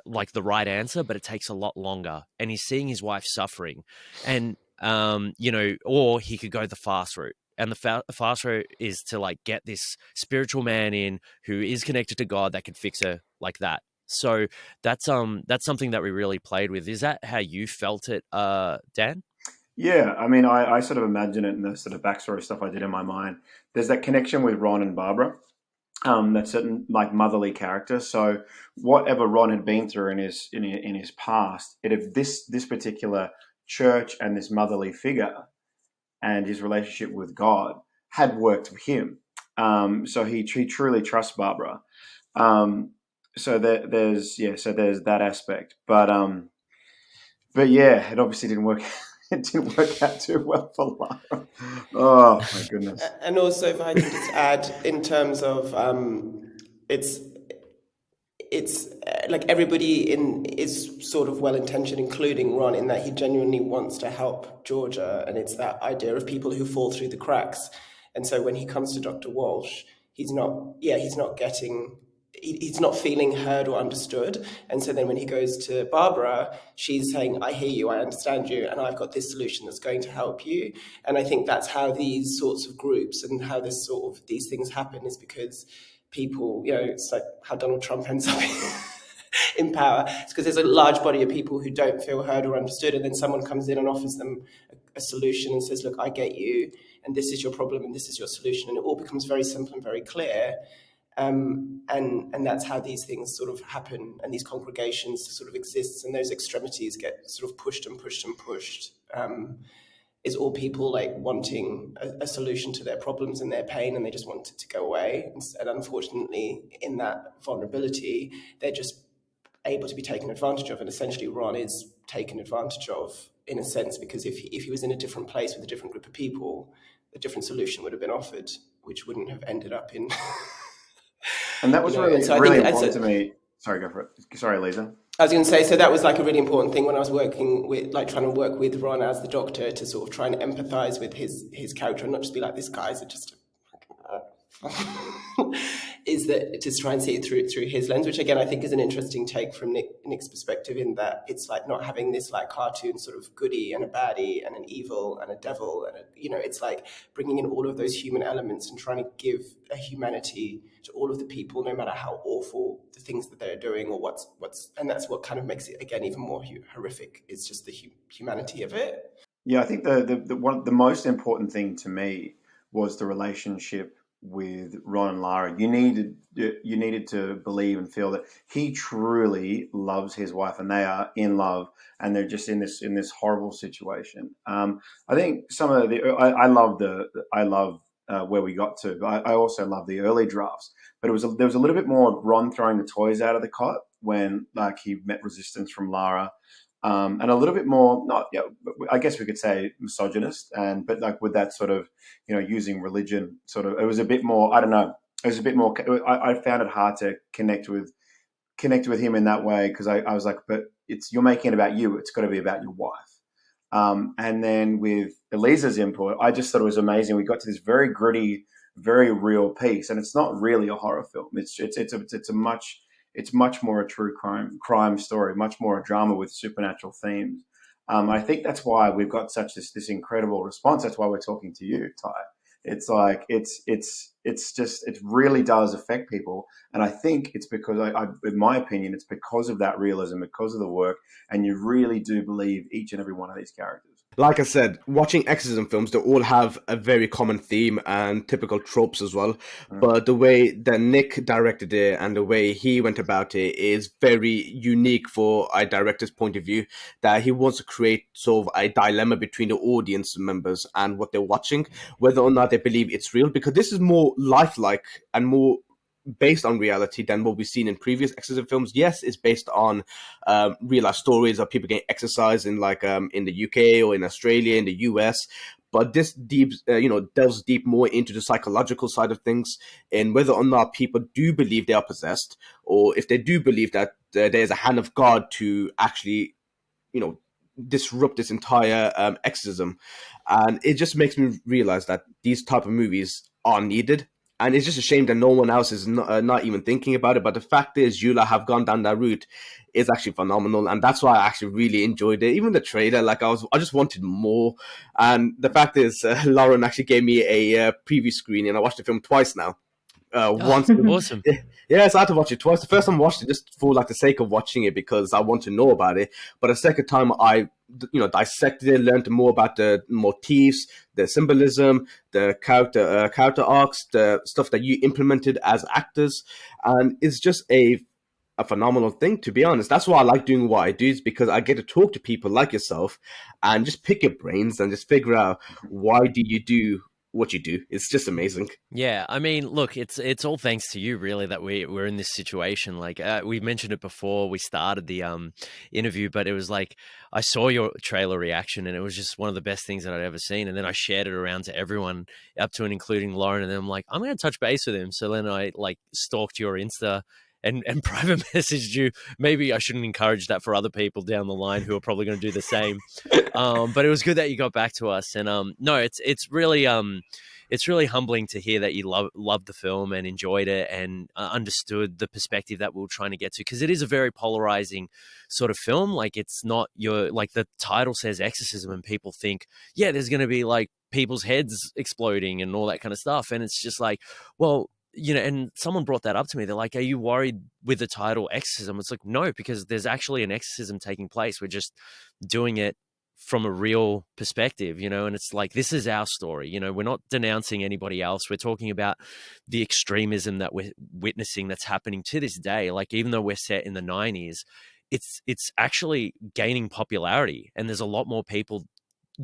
like the right answer, but it takes a lot longer, and he's seeing his wife suffering, and or he could go the fast route. And the fast route is to like get this spiritual man in who is connected to God that could fix her like that. So that's something that we really played with. Is that how you felt it, Dan? Yeah, I mean, I sort of imagine it in the sort of backstory stuff I did in my mind. There's that connection with Ron and Barbara, that certain like motherly character. So whatever Ron had been through in his past, this particular church and this motherly figure and his relationship with God had worked for him. So he truly trusts Barbara. So there's that aspect, but yeah, it obviously didn't work. It didn't work out too well for Lara. Oh my goodness! And also, if I could just add, in terms of it's like everybody is sort of well intentioned, including Ron, in that he genuinely wants to help Georgia, and it's that idea of people who fall through the cracks. And so when he comes to Dr. Walsh, he's not getting he's not feeling heard or understood. And so then when he goes to Barbara, she's saying, I hear you, I understand you, and I've got this solution that's going to help you. And I think that's how these sorts of groups and how these things happen, is because people, it's like how Donald Trump ends up in power. It's because there's a large body of people who don't feel heard or understood, and then someone comes in and offers them a solution and says, look, I get you, and this is your problem and this is your solution. And it all becomes very simple and very clear. And that's how these things sort of happen, and these congregations sort of exist, and those extremities get sort of pushed and pushed and pushed. Is all people like wanting a solution to their problems and their pain, and they just want it to go away. And unfortunately, in that vulnerability, they're just able to be taken advantage of. And essentially, Ron is taken advantage of in a sense, because if he was in a different place with a different group of people, a different solution would have been offered, which wouldn't have ended up in. And that was really important to me. Sorry, go for it. Sorry, Lisa. I was going to say, so that was like a really important thing when I was working with, like trying to work with Ron as the Doctor, to sort of try and empathise with his character and not just be like, this guy's just is that to try and see it through his lens, which again I think is an interesting take from Nick's perspective, in that it's like not having this like cartoon sort of goody and a baddie and an evil and a devil, and it's like bringing in all of those human elements and trying to give a humanity to all of the people, no matter how awful the things that they're doing or what's and that's what kind of makes it again even more horrific, is just the humanity of it. Yeah, I think the most important thing to me was the relationship with Ron and Lara. You needed to believe and feel that he truly loves his wife, and they are in love, and they're just in this horrible situation. I think some of I love where we got to, but I also love the early drafts. But there was a little bit more Ron throwing the toys out of the cot when like he met resistance from Lara. And a little bit more, I guess we could say misogynist, but like with that sort of, using religion sort of, it was a bit more, I don't know, it was a bit more, I found it hard to connect with him in that way, because I was like, but you're making it about you, it's got to be about your wife. And then with Elisa's input, I just thought it was amazing. We got to this very gritty, very real piece, and it's not really a horror film. It's much more a true crime story, much more a drama with supernatural themes. I think that's why we've got such this incredible response. That's why we're talking to you, Ty. It's like it really does affect people, and I think it's because in my opinion, it's because of that realism, because of the work, and you really do believe each and every one of these characters. Like I said, watching exorcism films, they all have a very common theme and typical tropes as well. But the way that Nick directed it and the way he went about it is very unique for a director's point of view, that he wants to create sort of a dilemma between the audience members and what they're watching, whether or not they believe it's real, because this is more lifelike and more based on reality than what we've seen in previous exorcism films. Yes, it's based on real life stories of people getting exorcised in in the UK or in Australia, in the US. But this delves deep more into the psychological side of things, and whether or not people do believe they are possessed, or if they do believe that there's a hand of God to actually, disrupt this entire exorcism. And it just makes me realize that these type of movies are needed. And it's just a shame that no one else is not even thinking about it. But the fact is, Eula have gone down that route is actually phenomenal. And that's why I actually really enjoyed it. Even the trailer, I just wanted more. And the fact is, Lauren actually gave me a preview screen, and I watched the film twice now. Once, awesome. Yeah, so I had to watch it twice. The first time I watched it just for the sake of watching it, because I want to know about it. But the second time I dissected it, learned more about the motifs, the symbolism, the character arcs, the stuff that you implemented as actors, and it's just a phenomenal thing, to be honest. That's why I like doing what I do, is because I get to talk to people like yourself and just pick your brains and just figure out why do you do what you do. It's just amazing. Yeah, I mean, look, it's all thanks to you, really, that we're in this situation. Like we mentioned it before we started the interview, but it was like I saw your trailer reaction, and it was just one of the best things that I'd ever seen. And then I shared it around to everyone, up to and including Lauren. And then I'm like, I'm going to touch base with him. So then I stalked your Insta and private messaged you. Maybe I shouldn't encourage that for other people down the line who are probably going to do the same. But it was good that you got back to us. And no, it's really it's really humbling to hear that you loved the film and enjoyed it and understood the perspective that we were trying to get to, because it is a very polarizing sort of film. Like, it's not your, like the title says exorcism, and people think, yeah, there's going to be like people's heads exploding and all that kind of stuff. And it's just like, well, and someone brought that up to me. They're like, are you worried with the title exorcism? It's like, no, because there's actually an exorcism taking place. We're just doing it from a real perspective, and it's like, this is our story. We're not denouncing anybody else. We're talking about the extremism that we're witnessing that's happening to this day. Like, even though we're set in the 90s, it's actually gaining popularity, and there's a lot more people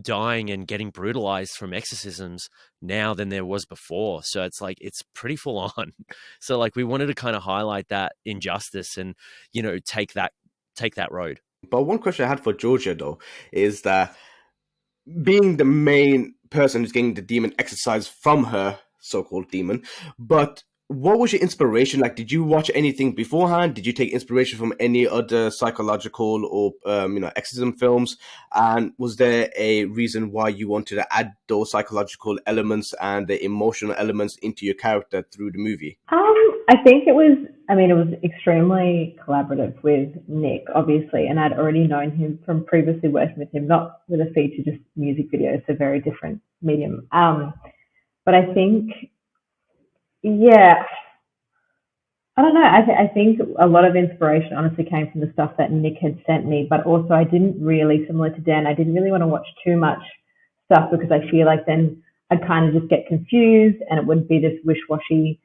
dying and getting brutalized from exorcisms now than there was before. So it's like, it's pretty full on. So like, we wanted to kind of highlight that injustice and, take that road. But one question I had for Georgia, though, is that being the main person who's getting the demon exorcised from her so-called demon, but what was your inspiration? Like, did you watch anything beforehand? Did you take inspiration from any other psychological or exorcism films? And was there a reason why you wanted to add those psychological elements and the emotional elements into your character through the movie? I think it was extremely collaborative with Nick, obviously, and I'd already known him from previously working with him, not with a feature, just music videos, so very different medium. But I think, yeah, I don't know. I think a lot of inspiration honestly came from the stuff that Nick had sent me, but also I didn't really, similar to Dan, I didn't really want to watch too much stuff, because I feel like then I'd kind of just get confused and it would be this wish-washy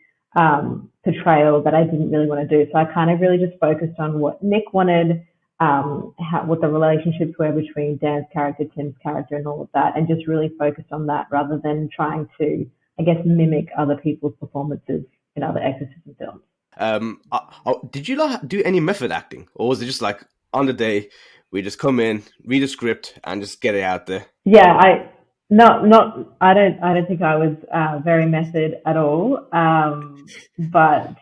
portrayal that I didn't really want to do. So I kind of really just focused on what Nick wanted, what the relationships were between Dan's character, Tim's character, and all of that, and just really focused on that rather than trying to, I guess, mimic other people's performances in other exorcism films. Did you do any method acting, or was it just like on the day we just come in, read a script, and just get it out there? Yeah, I don't think I was very method at all. But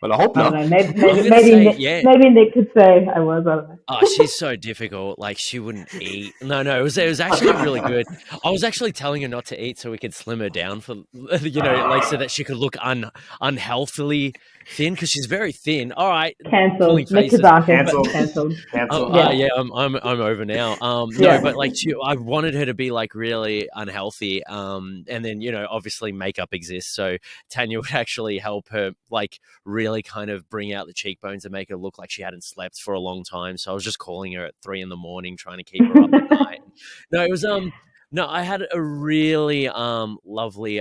well, I hope not. I don't know. Maybe Nick could say I was. I don't know. Oh, she's so difficult. Like, she wouldn't eat. No, it was actually really good. I was actually telling her not to eat so we could slim her down for, like, so that she could look unhealthily thin, because she's very thin. All right, cancelled. Cancelled. Oh, yeah, I'm over now. No, but like, I wanted her to be like really unhealthy. And then obviously makeup exists, so Tanya would actually help her like really kind of bring out the cheekbones and make her look like she hadn't slept for a long time. So I was just calling her at 3 a.m, trying to keep her up at night. No, it was no, I had a really lovely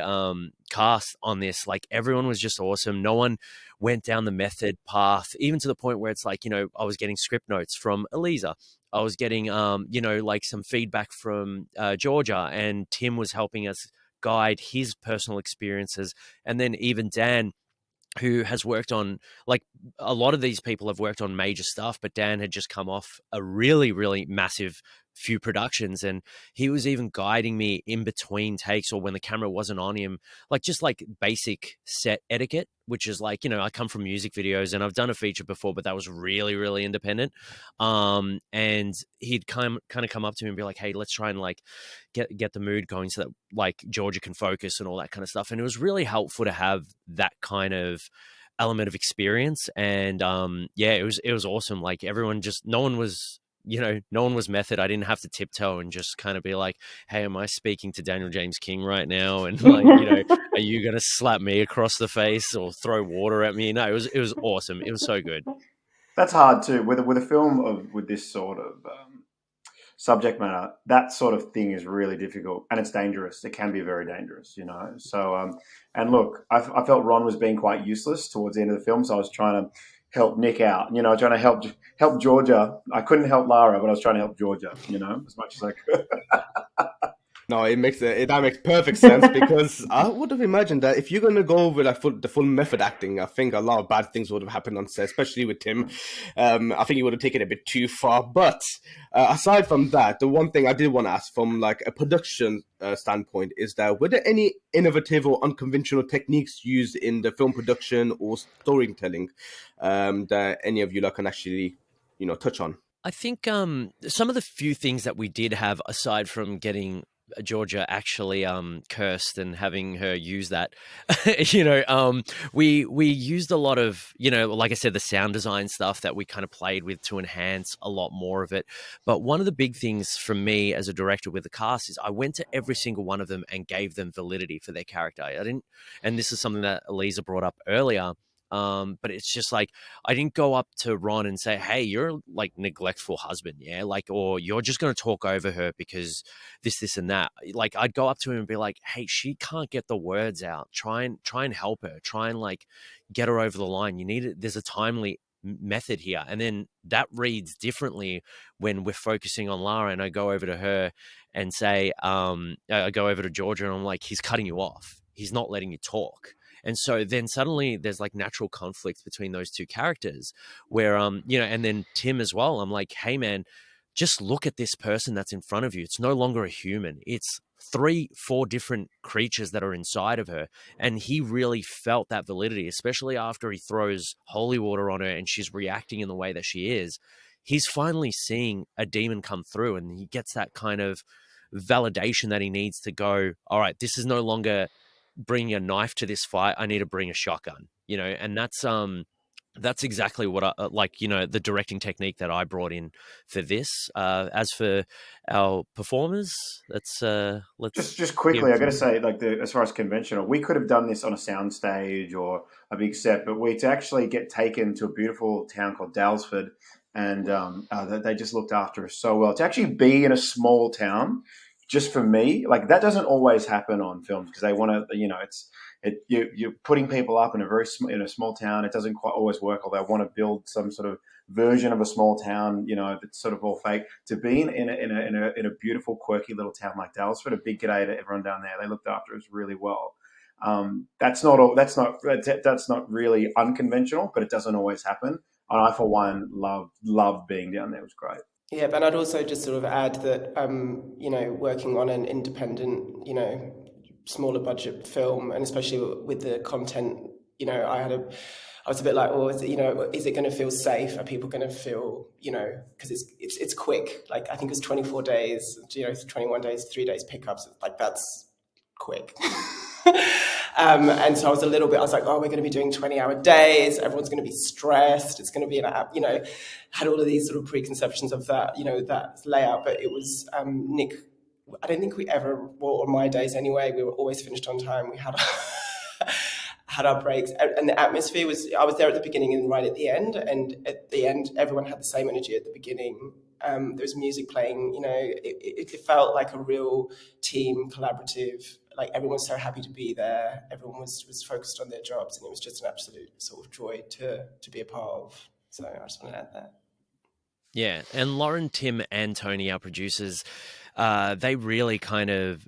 cast on this. Like, everyone was just awesome. No one went down the method path, even to the point where it's like, I was getting script notes from Eliza. I was getting like some feedback from Georgia, and Tim was helping us guide his personal experiences. And then even Dan, who has worked on, like, a lot of these people have worked on major stuff, but Dan had just come off a really, really massive few productions, and he was even guiding me in between takes or when the camera wasn't on him, like just like basic set etiquette, which is like, I come from music videos and I've done a feature before, but that was really, really independent. And he'd kind of come up to me and be like, hey, let's try and like get the mood going so that like Georgia can focus and all that kind of stuff. And it was really helpful to have that kind of element of experience. And yeah, it was awesome. Like, everyone just, no one was method. I didn't have to tiptoe and just kind of be like, hey, am I speaking to Daniel James King right now? And like, are you going to slap me across the face or throw water at me? No, it was awesome. It was so good. That's hard too. With a film with this sort of subject matter, that sort of thing is really difficult, and it's dangerous. It can be very dangerous, So, and look, I felt Ron was being quite useless towards the end of the film, so I was trying to help Nick out, trying to help Georgia. I couldn't help Lara, but I was trying to help Georgia, as much as I could. No, that makes perfect sense, because I would have imagined that if you're going to go with the full method acting, I think a lot of bad things would have happened on set, especially with Tim. I think he would have taken it a bit too far. But aside from that, the one thing I did want to ask from like a production standpoint is that were there any innovative or unconventional techniques used in the film production or storytelling that any of you can actually touch on? I think some of the few things that we did have, aside from getting Georgia actually cursed and having her use that. We used a lot of, like I said, the sound design stuff that we kind of played with to enhance a lot more of it. But one of the big things from me as a director with the cast is I went to every single one of them and gave them validity for their character. I didn't, and this is something that Eliza brought up earlier. But it's just like I didn't go up to Ron and say, "Hey, you're like neglectful husband, yeah," like, or you're just going to talk over her because this, and that. Like, I'd go up to him and be like, "Hey, she can't get the words out. Try and help her. Try and like get her over the line. You need it. There's a timely method here." And then that reads differently when we're focusing on Lara, and I go over to her and say, I go over to Georgia and I'm like, "He's cutting you off. He's not letting you talk." And so then suddenly there's like natural conflict between those two characters where, and then Tim as well. I'm like, "Hey man, just look at this person that's in front of you. It's no longer a human. It's 3-4 different creatures that are inside of her." And he really felt that validity, especially after he throws holy water on her and she's reacting in the way that she is. He's finally seeing a demon come through, and he gets that kind of validation that he needs to go, "All right, this is no longer bringing a knife to this fight. I need to bring a shotgun," and that's exactly what I like, the directing technique that I brought in for this. As for our performers, let's Just quickly, give. I got to say, like as far as conventional, we could have done this on a sound stage or a big set, but we to actually get taken to a beautiful town called Dalesford, and they just looked after us so well. To actually be in a small town, just for me, like that doesn't always happen on films because they want to, you're putting people up in in a small town. It doesn't quite always work, although I want to build some sort of version of a small town, that's sort of all fake. To be in a beautiful, quirky little town like Dalesford, a big g'day to everyone down there. They looked after us really well. That's not all. That's not really unconventional, but it doesn't always happen. And I, for one, loved being down there. It was great. Yeah, but I'd also just sort of add that, working on an independent, smaller budget film, and especially with the content, I was a bit like, oh, is it going to feel safe? Are people going to feel, because it's quick. Like, I think it was 24 days, 21 days, 3 days pickups. Like, that's quick. And so I was like, oh, we're going to be doing 20-hour days. Everyone's going to be stressed. It's going to be had all of these sort of preconceptions of that, that layout. But it was Nick. I don't think we ever, well, on my days anyway, we were always finished on time. We had had our breaks, and the atmosphere was. I was there at the beginning and right at the end, and at the end, everyone had the same energy at the beginning. There was music playing. It felt like a real team, collaborative. Like everyone was so happy to be there. Everyone was focused on their jobs, and it was just an absolute sort of joy to be a part of. So I just want to add that. Yeah, and Lauren, Tim, and Tony, our producers, they really kind of,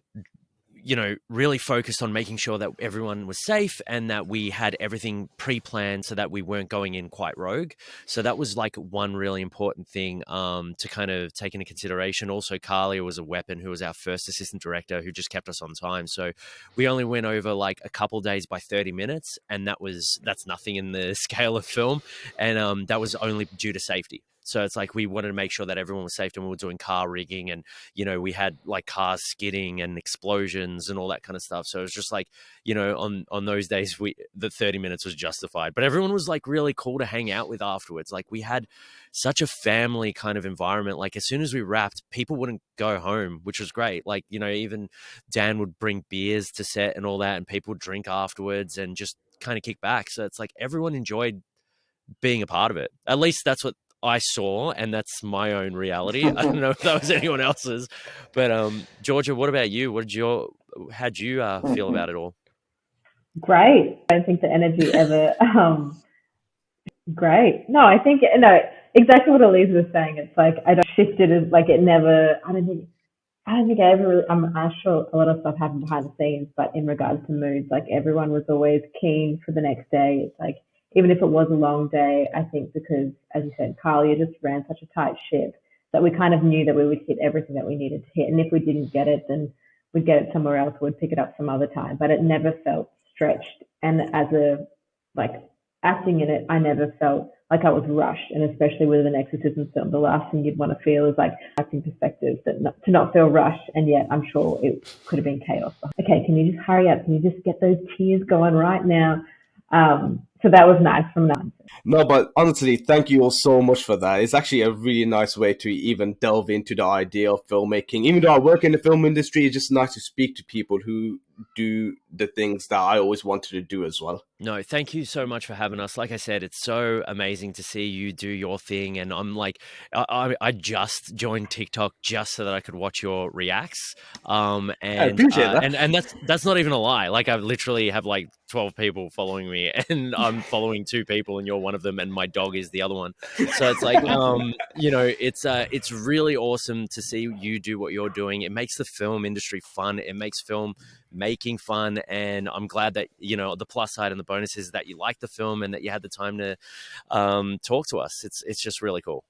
really focused on making sure that everyone was safe and that we had everything pre-planned so that we weren't going in quite rogue. So that was like one really important thing to kind of take into consideration. Also, Carlia was a weapon who was our first assistant director who just kept us on time. So we only went over like a couple days by 30 minutes, and that's nothing in the scale of film. And that was only due to safety. So it's like we wanted to make sure that everyone was safe, and we were doing car rigging, and we had like cars skidding and explosions and all that kind of stuff. So it was just like, on those days the 30 minutes was justified. But everyone was like really cool to hang out with afterwards. Like we had such a family kind of environment. Like as soon as we wrapped, people wouldn't go home, which was great. Like, even Dan would bring beers to set and all that, and people would drink afterwards and just kind of kick back. So it's like everyone enjoyed being a part of it. At least that's what I saw, and that's my own reality. I don't know if that was anyone else's, but Georgia, what about you? How'd you feel about it all? Great. I don't think the energy ever. Great. No, I think exactly what Elise was saying. It's like I don't shifted as like it never. I don't think I ever really. I'm sure a lot of stuff happened behind the scenes, but in regards to moods, like everyone was always keen for the next day. It's like even if it was a long day, I think because, as you said, Carlia just ran such a tight ship that we kind of knew that we would hit everything that we needed to hit. And if we didn't get it, then we'd get it somewhere else. We'd pick it up some other time. But it never felt stretched. And as a, like, acting in it, I never felt like I was rushed, and especially with an exorcism film, the last thing you'd want to feel is like acting perspective, to not feel rushed, and yet I'm sure it could have been chaos. Okay, can you just hurry up? Can you just get those tears going right now? So that was nice from that. No, but honestly, thank you all so much for that. It's actually a really nice way to even delve into the idea of filmmaking. Even though I work in the film industry, it's just nice to speak to people who do the things that I always wanted to do as well. No, thank you so much for having us. Like I said, it's so amazing to see you do your thing. And I'm like, I just joined TikTok just so that I could watch your reacts. And I appreciate that. And that's not even a lie. Like I literally have like 12 people following me, and I'm following 2 people, and you're one of them, and my dog is the other one. So it's like, you know, it's really awesome to see you do what you're doing. It makes the film industry fun. It makes film making fun, and I'm glad that, you know, the plus side and the bonus is that you like the film and that you had the time to talk to us. It's just really cool.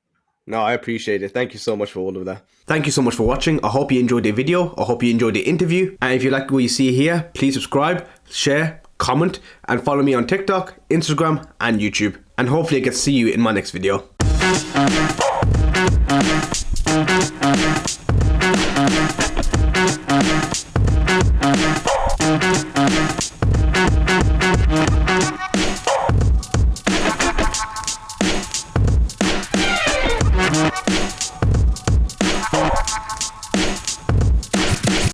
No, I appreciate it. Thank you so much for all of that. Thank you so much for watching. I hope you enjoyed the video. I hope you enjoyed the interview. And if you like what you see here, please subscribe, share, comment, and follow me on TikTok, Instagram, and YouTube. And hopefully I get to see you in my next video.